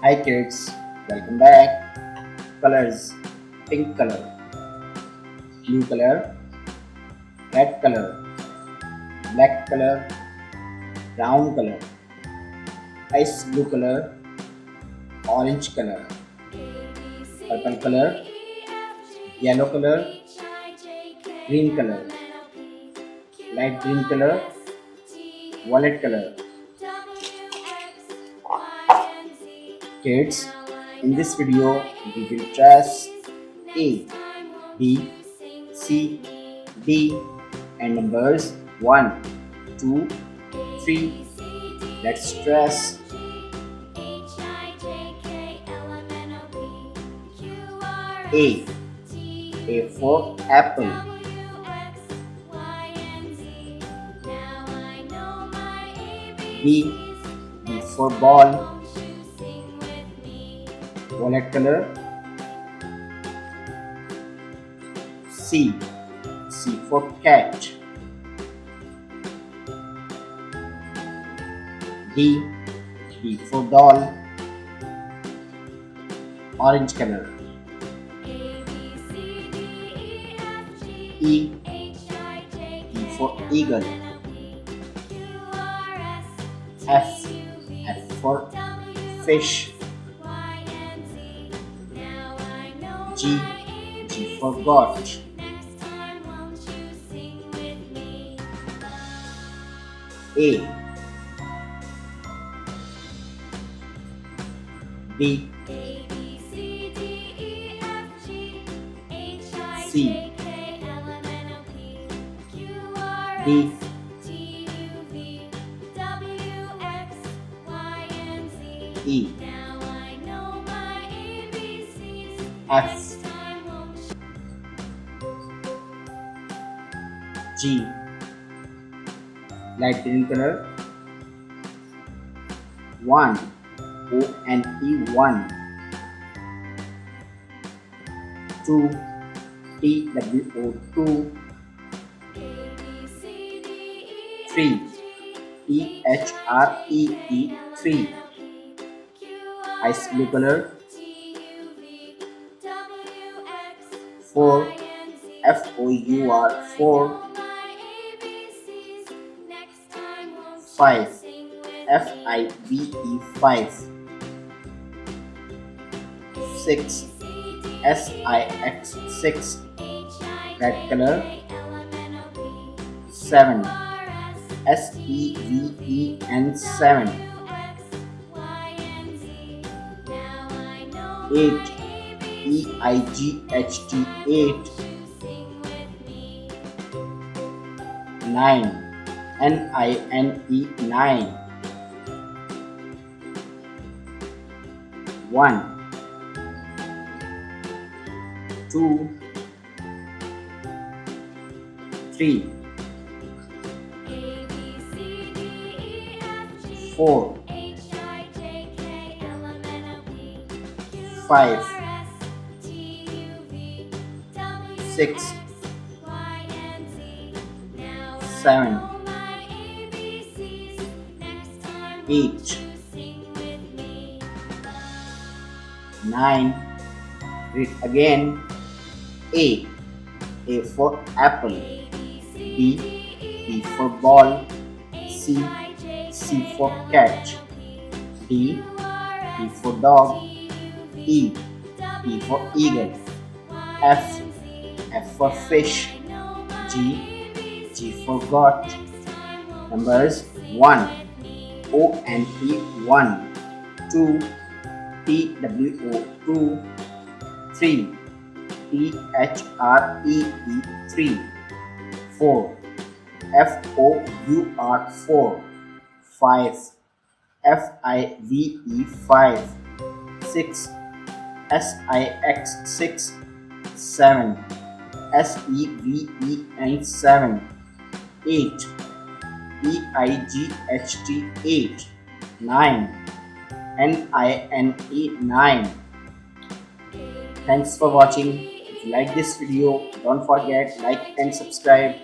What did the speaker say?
Hi kids, welcome back. Colors: pink color, blue color, red color, black color, brown color, ice blue color, orange color, purple color, yellow color, green color, light green color, violet color. Kids, in this video we will trace A, B, C, D and numbers 1, 2, 3. Let's trace. A. A for apple. B. B for ball. Violet color. C. C for cat. D. D for doll. Orange color. E. E for eagle. F. F for fish. G. G for goat. A. B. C. D. E. F. G. Light green color. 1. O and E 1. 2. T W O 2. 3. E H R E E 3. Ice blue color. 4. F O U R 4. 5. F I V E 5. 6. S I X 6. Red color. 7. S E V E N 7. 8. E I G H T 8. 9. N I N E 9. 1. 2. 3. 4. 5. 6. 7. 8. 9. Read again. A. A for apple. B. B for ball. C. C for cat. D. D for dog. E. E for eagle. F. F for fish. G. G for goat. Numbers 1. O and E 1. 2. T W O 2. 3. T H R E E 3. 4. F O U R 4. 5. F I V E 5. 6. S I X 6. 7. S E V E N 7. 8. E I G H T 8. 9. N I N E 9. Thanks for watching. If you like this video, don't forget like and subscribe.